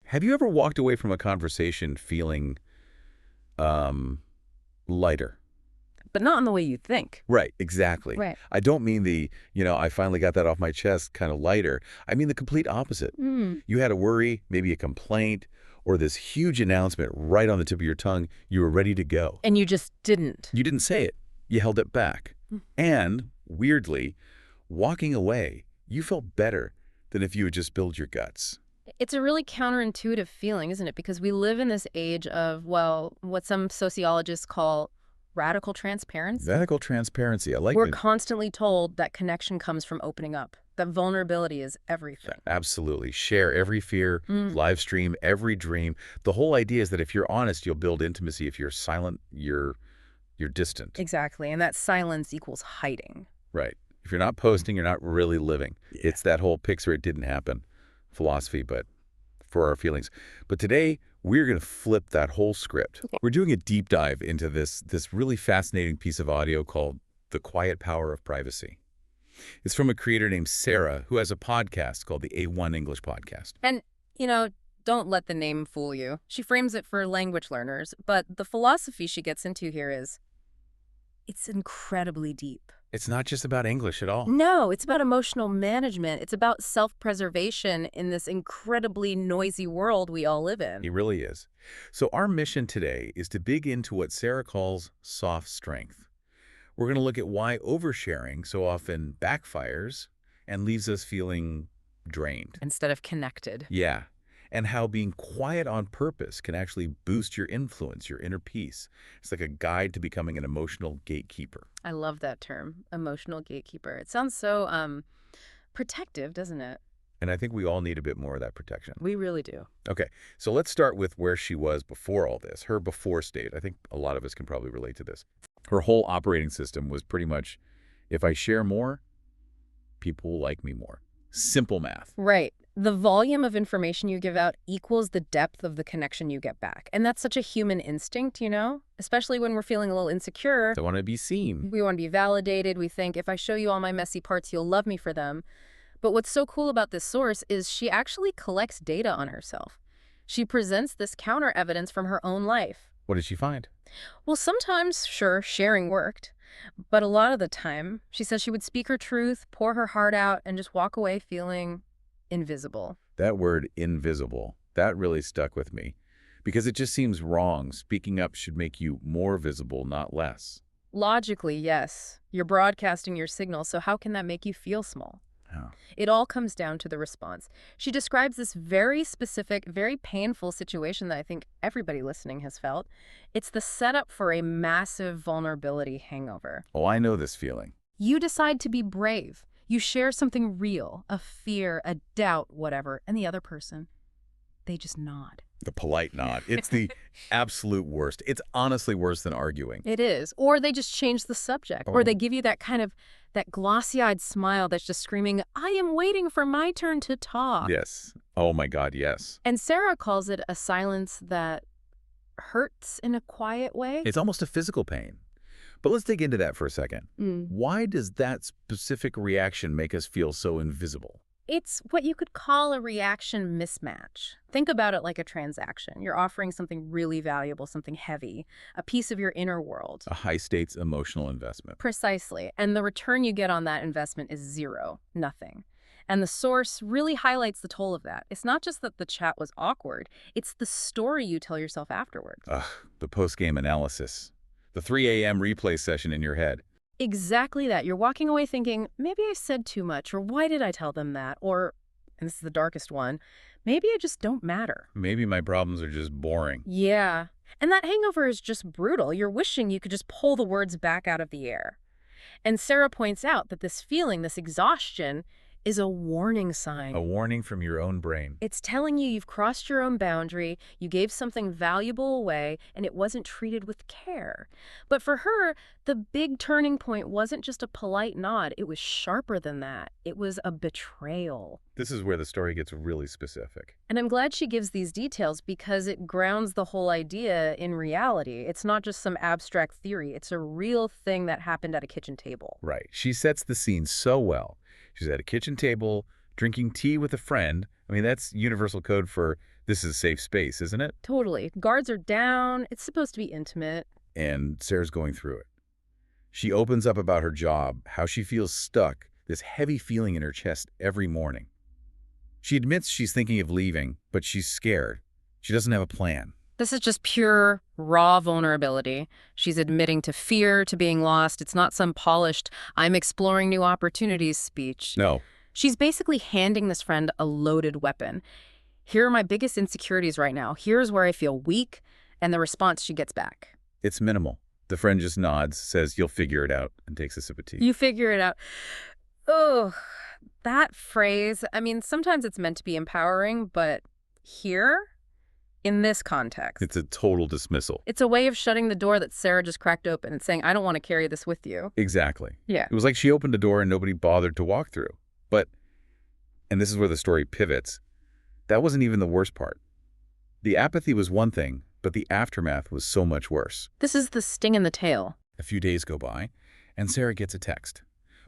Have you ever walked away from a conversation feeling lighter? But not in the way you think. Right, exactly. Right. I don't mean I finally got that off my chest kind of lighter. I mean the complete opposite. You had a worry, maybe a complaint, or this huge announcement right on the tip of your tongue. You were ready to go. And you just didn't. You didn't say it. You held it back. And, weirdly, walking away, you felt better than if you had just spilled your guts. It's a really counterintuitive feeling, isn't it? Because we live in this age of, well, what some sociologists call radical transparency. Radical transparency. I like We're it. constantly told that connection comes from opening up, that vulnerability is everything. Absolutely. Share every fear, live stream every dream. The whole idea is that if you're honest, you'll build intimacy. If you're silent, you're distant. Exactly. And that silence equals hiding. Right. If you're not posting, you're not really living. Yeah. It's that whole picture it didn't happen philosophy, but for our feelings. But today, we're going to flip that whole script. Okay. We're doing a deep dive into this really fascinating piece of audio called The Quiet Power of Privacy. It's from a creator named Sarah, who has a podcast called the A1 English Podcast. And, don't let the name fool you. She frames it for language learners, but the philosophy she gets into here it's incredibly deep. It's not just about English at all. No, it's about emotional management. It's about self-preservation in this incredibly noisy world we all live in. It really is. So our mission today is to dig into what Sarah calls soft strength. We're going to look at why oversharing so often backfires and leaves us feeling drained. Instead of connected. Yeah. And how being quiet on purpose can actually boost your influence, your inner peace. It's like a guide to becoming an emotional gatekeeper. I love that term, emotional gatekeeper. It sounds so protective, doesn't it? And I think we all need a bit more of that protection. We really do. Okay, so let's start with where she was before all this, her before state. I think a lot of us can probably relate to this. Her whole operating system was pretty much, if I share more, people will like me more. Simple math. Right. The volume of information you give out equals the depth of the connection you get back. And that's such a human instinct, especially when we're feeling a little insecure. I want to be seen. We want to be validated. We think, if I show you all my messy parts, you'll love me for them. But what's so cool about this source is she actually collects data on herself. She presents this counter evidence from her own life. What did she find? Well, sometimes, sure, sharing worked. But a lot of the time, she says she would speak her truth, pour her heart out, and just walk away feeling invisible. That word, invisible, that really stuck with me. Because it just seems wrong. Speaking up should make you more visible, not less. Logically, yes. You're broadcasting your signal, so how can that make you feel small? Oh. It all comes down to the response. She describes this very specific, very painful situation that I think everybody listening has felt. It's the setup for a massive vulnerability hangover. Oh, I know this feeling. You decide to be brave. You share something real, a fear, a doubt, whatever, and the other person, they just nod. The polite nod. It's the absolute worst. It's honestly worse than arguing. It is. Or they just change the subject. Or they give you that that glossy-eyed smile that's just screaming, I am waiting for my turn to talk. Yes. Oh my God, yes. And Sarah calls it a silence that hurts in a quiet way. It's almost a physical pain. But let's dig into that for a second. Why does that specific reaction make us feel so invisible? It's what you could call a reaction mismatch. Think about it like a transaction. You're offering something really valuable, something heavy, a piece of your inner world. A high-stakes emotional investment. Precisely. And the return you get on that investment is zero, nothing. And the source really highlights the toll of that. It's not just that the chat was awkward. It's the story you tell yourself afterwards. The post-game analysis. The 3 a.m. replay session in your head. Exactly that. You're walking away thinking, maybe I said too much, or why did I tell them that? Or, and this is the darkest one, maybe I just don't matter. Maybe my problems are just boring. Yeah. And that hangover is just brutal. You're wishing you could just pull the words back out of the air. And Sarah points out that this feeling, this exhaustion, is a warning sign. A warning from your own brain. It's telling you you've crossed your own boundary, you gave something valuable away, and it wasn't treated with care. But for her, the big turning point wasn't just a polite nod. It was sharper than that. It was a betrayal. This is where the story gets really specific. And I'm glad she gives these details because it grounds the whole idea in reality. It's not just some abstract theory. It's a real thing that happened at a kitchen table. Right. She sets the scene so well. She's at a kitchen table, drinking tea with a friend. I mean, that's universal code for This is a safe space, isn't it? Totally. Guards are down. It's supposed to be intimate. And Sarah's going through it. She opens up about her job, how she feels stuck, this heavy feeling in her chest every morning. She admits she's thinking of leaving, but she's scared. She doesn't have a plan. This is just pure, raw vulnerability. She's admitting to fear, to being lost. It's not some polished, I'm exploring new opportunities speech. No. She's basically handing this friend a loaded weapon. Here are my biggest insecurities right now. Here's where I feel weak, and the response she gets back. It's minimal. The friend just nods, says you'll figure it out, and takes a sip of tea. You figure it out. Oh, that phrase, I mean, sometimes it's meant to be empowering, but here, in this context, It's a total dismissal. it's a way of shutting the door that Sarah just cracked open and saying, I don't want to carry this with you. Exactly. Yeah. It was like she opened a door and nobody bothered to walk through. But, and this is where the story pivots, that wasn't even the worst part. The apathy was one thing, but the aftermath was so much worse. This is the sting in the tail. A few days go by, and Sarah gets a text.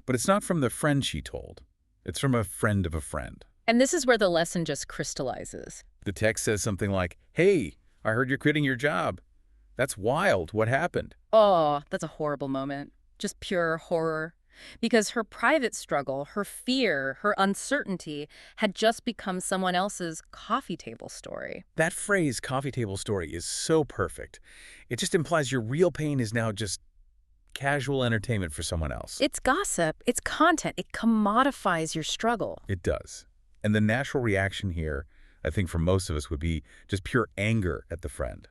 But it's not from the friend she told. It's from a friend of a friend. And this is where the lesson just crystallizes. The text says something like, hey, I heard you're quitting your job. That's wild. What happened? Oh, that's a horrible moment. Just pure horror. Because her private struggle, her fear, her uncertainty had just become someone else's coffee table story. That phrase, coffee table story, is so perfect. It just implies your real pain is now just casual entertainment for someone else. It's gossip, it's content, it commodifies your struggle. It does. And the natural reaction here, I think for most of us, would be just pure anger at the friend.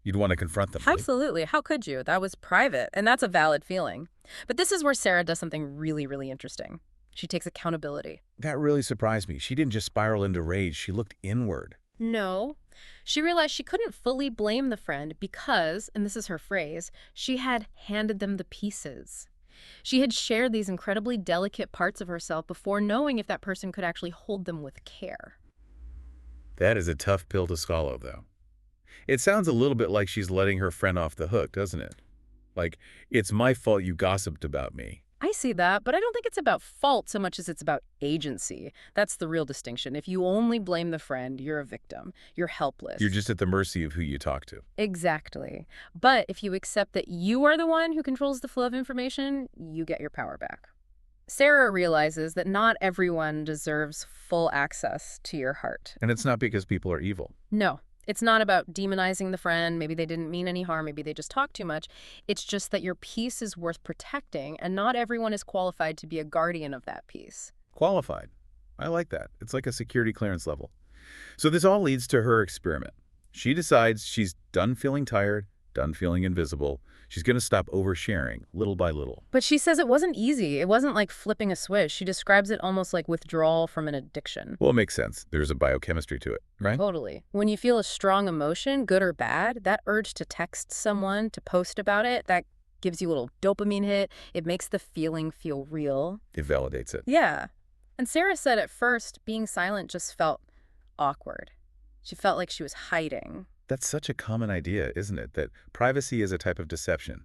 You'd want to confront them. Right? Absolutely. How could you? That was private, and that's a valid feeling. But this is where Sarah does something really, really interesting. She takes accountability. That really surprised me. She didn't just spiral into rage. She looked inward. No. She realized she couldn't fully blame the friend because, and this is her phrase, she had handed them the pieces. She had shared these incredibly delicate parts of herself before knowing if that person could actually hold them with care. That is a tough pill to swallow, though. It sounds a little bit like she's letting her friend off the hook, doesn't it? Like, it's my fault you gossiped about me. I see that, but I don't think it's about fault so much as it's about agency. That's the real distinction. If you only blame the friend, you're a victim. You're helpless. You're just at the mercy of who you talk to. Exactly. But if you accept that you are the one who controls the flow of information, you get your power back. Sarah realizes that not everyone deserves full access to your heart. And it's not because people are evil. No. It's not about demonizing the friend. Maybe they didn't mean any harm. Maybe they just talked too much. It's just that your peace is worth protecting, and not everyone is qualified to be a guardian of that peace. Qualified. I like that. It's like a security clearance level. So this all leads to her experiment. She decides she's done feeling tired, done feeling invisible. She's going to stop oversharing little by little. But she says it wasn't easy. It wasn't like flipping a switch. She describes it almost like withdrawal from an addiction. Well, it makes sense. There's a biochemistry to it, right? Totally. When you feel a strong emotion, good or bad, that urge to text someone, to post about it, that gives you a little dopamine hit. It makes the feeling feel real. It validates it. Yeah. And Sarah said at first, being silent just felt awkward. She felt like she was hiding. That's such a common idea, isn't it? That privacy is a type of deception.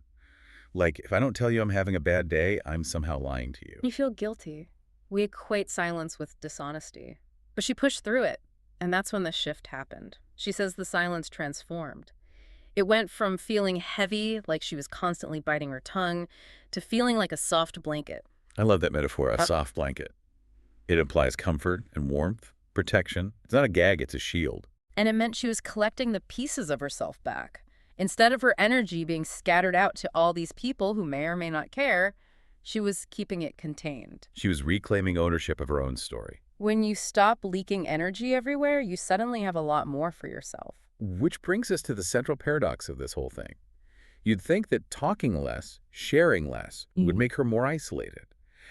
Like, if I don't tell you I'm having a bad day, I'm somehow lying to you. You feel guilty. We equate silence with dishonesty. But she pushed through it, and that's when the shift happened. She says the silence transformed. It went from feeling heavy, like she was constantly biting her tongue, to feeling like a soft blanket. I love that metaphor, a soft blanket. It implies comfort and warmth, protection. It's not a gag, it's a shield. And it meant she was collecting the pieces of herself back. Instead of her energy being scattered out to all these people who may or may not care, she was keeping it contained. She was reclaiming ownership of her own story. When you stop leaking energy everywhere, you suddenly have a lot more for yourself. Which brings us to the central paradox of this whole thing. You'd think that talking less, sharing less, would make her more isolated,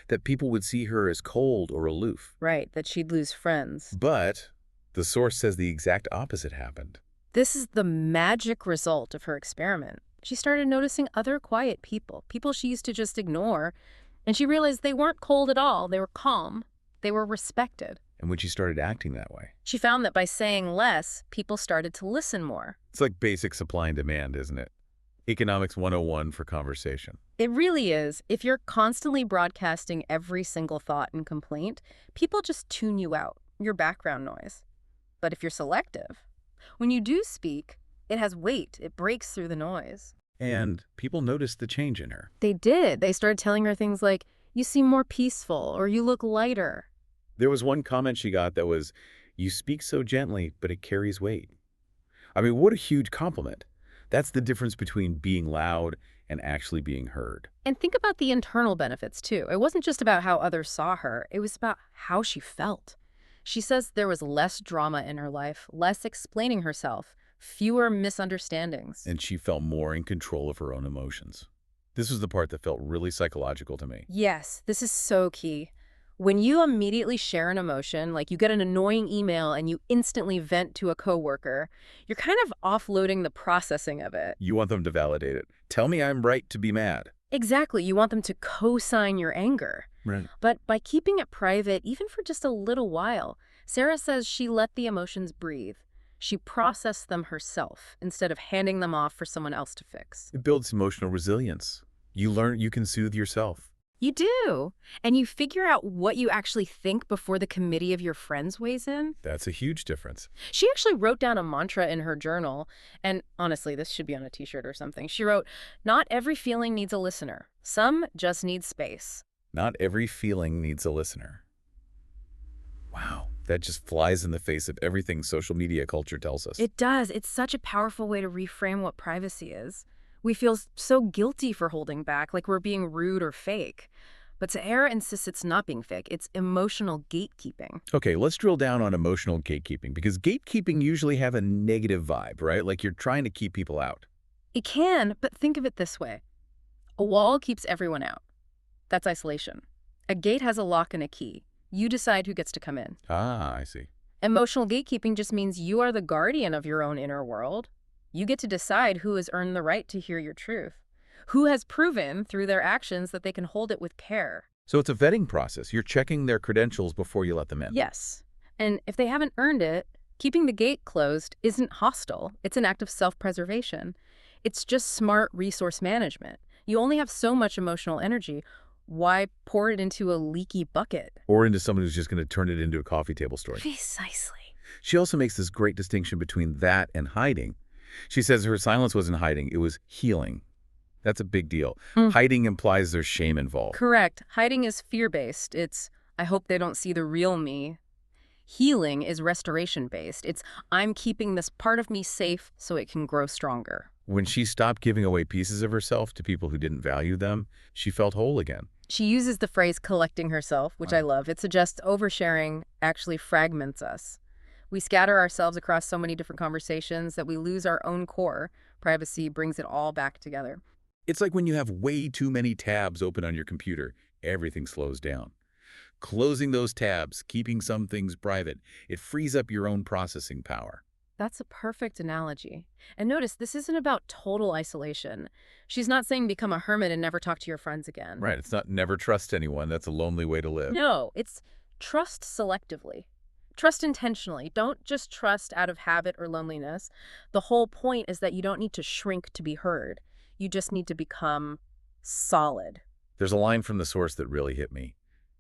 that people would see her as cold or aloof. Right, that she'd lose friends. But the source says the exact opposite happened. This is the magic result of her experiment. She started noticing other quiet people, people she used to just ignore, and she realized they weren't cold at all. They were calm. They were respected. And when she started acting that way, She found that by saying less, people started to listen more. it's like basic supply and demand, isn't it? Economics 101 for conversation. It really is. If you're constantly broadcasting every single thought and complaint, people just tune you out, your background noise. But if you're selective, When you do speak, it has weight. It breaks through the noise. And people noticed the change in her. They did. They started telling her things like, you seem more peaceful, or you look lighter. There was one comment she got that was, "You speak so gently, but it carries weight." I mean, what a huge compliment. That's the difference between being loud and actually being heard. And think about the internal benefits, too. It wasn't just about how others saw her. It was about how she felt. She says there was less drama in her life, less explaining herself, fewer misunderstandings. And she felt more in control of her own emotions. This was the part that felt really psychological to me. Yes, this is so key. When you immediately share an emotion, like you get an annoying email and you instantly vent to a coworker, you're kind of offloading the processing of it. You want them to validate it. Tell me I'm right to be mad. Exactly. You want them to co-sign your anger. Right. But by keeping it private, even for just a little while, Sarah says she let the emotions breathe. She processed them herself instead of handing them off for someone else to fix. It builds emotional resilience. You learn you can soothe yourself. You do. And you figure out what you actually think before the committee of your friends weighs in. That's a huge difference. She actually wrote down a mantra in her journal. And honestly, this should be on a t-shirt or something. She wrote, "Not every feeling needs a listener. Some just need space." Not every feeling needs a listener. Wow, that just flies in the face of everything social media culture tells us. It does. It's such a powerful way to reframe what privacy is. We feel so guilty for holding back, like we're being rude or fake. But Sarah insists it's not being fake. It's emotional gatekeeping. Okay, let's drill down on emotional gatekeeping, because gatekeeping usually have a negative vibe, right? Like you're trying to keep people out. It can, but think of it this way. A wall keeps everyone out. That's isolation. A gate has a lock and a key. You decide who gets to come in. Ah, I see. Emotional gatekeeping just means you are the guardian of your own inner world. You get to decide who has earned the right to hear your truth, who has proven through their actions that they can hold it with care. So it's a vetting process. You're checking their credentials before you let them in. Yes. And if they haven't earned it, keeping the gate closed isn't hostile. It's an act of self-preservation. It's just smart resource management. You only have so much emotional energy. Why pour it into a leaky bucket? Or into someone who's just going to turn it into a coffee table story. Precisely. She also makes this great distinction between that and hiding. She says her silence wasn't hiding, it was healing. That's a big deal. Hiding implies there's shame involved. Correct. Hiding is fear-based. It's, I hope they don't see the real me. Healing is restoration-based. It's, I'm keeping this part of me safe so it can grow stronger. When she stopped giving away pieces of herself to people who didn't value them, she felt whole again. She uses the phrase collecting herself, which I love. It suggests oversharing actually fragments us. We scatter ourselves across so many different conversations that we lose our own core. Privacy brings it all back together. It's like when you have way too many tabs open on your computer, everything slows down. Closing those tabs, keeping some things private, it frees up your own processing power. That's a perfect analogy. And notice, this isn't about total isolation. She's not saying become a hermit and never talk to your friends again. Right, it's not never trust anyone. That's a lonely way to live. No, it's trust selectively. Trust intentionally. Don't just trust out of habit or loneliness. The whole point is that you don't need to shrink to be heard. You just need to become solid. There's a line from the source that really hit me.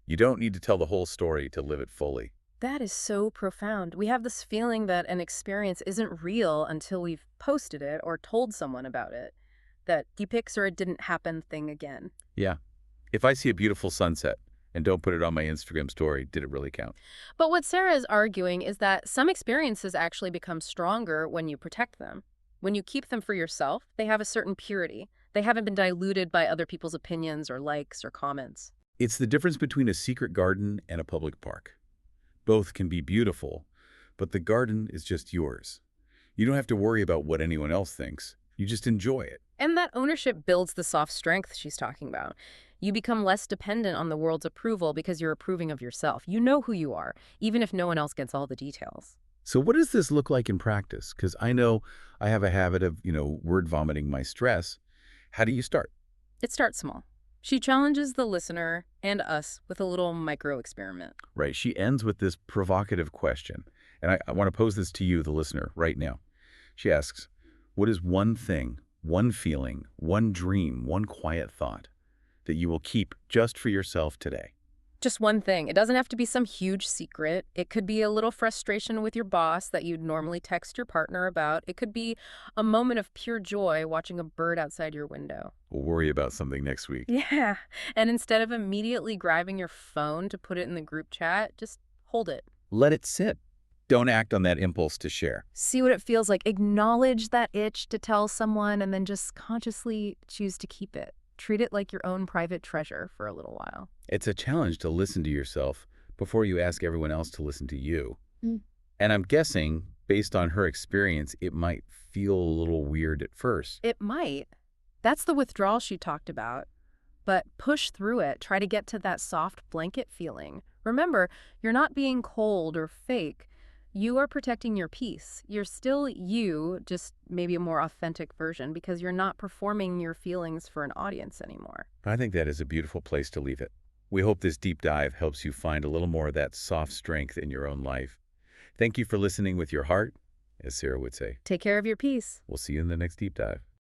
You don't need to tell the whole story to live it fully. That is so profound. We have this feeling that an experience isn't real until we've posted it or told someone about it. That depicts or it didn't happen thing again. Yeah. If I see a beautiful sunset and don't put it on my Instagram story, did it really count? But what Sarah is arguing is that some experiences actually become stronger when you protect them. When you keep them for yourself, they have a certain purity. They haven't been diluted by other people's opinions or likes or comments. It's the difference between a secret garden and a public park. Both can be beautiful, but the garden is just yours. You don't have to worry about what anyone else thinks. You just enjoy it. And that ownership builds the soft strength she's talking about. You become less dependent on the world's approval because you're approving of yourself. You know who you are, even if no one else gets all the details. So what does this look like in practice? Because I know I have a habit of, word vomiting my stress. How do you start? It starts small. She challenges the listener and us with a little micro-experiment. Right. She ends with this provocative question. And I want to pose this to you, the listener, right now. She asks, what is one thing, one feeling, one dream, one quiet thought that you will keep just for yourself today? Just one thing. It doesn't have to be some huge secret. It could be a little frustration with your boss that you'd normally text your partner about. It could be a moment of pure joy watching a bird outside your window. We'll worry about something next week. Yeah. And instead of immediately grabbing your phone to put it in the group chat, just hold it. Let it sit. Don't act on that impulse to share. See what it feels like. Acknowledge that itch to tell someone and then just consciously choose to keep it. Treat it like your own private treasure for a little while. It's a challenge to listen to yourself before you ask everyone else to listen to you. Mm. And I'm guessing, based on her experience, it might feel a little weird at first. It might. That's the withdrawal she talked about. But push through it. Try to get to that soft blanket feeling. Remember, you're not being cold or fake. You are protecting your peace. You're still you, just maybe a more authentic version, because you're not performing your feelings for an audience anymore. I think that is a beautiful place to leave it. We hope this deep dive helps you find a little more of that soft strength in your own life. Thank you for listening with your heart, as Sarah would say. Take care of your peace. We'll see you in the next deep dive.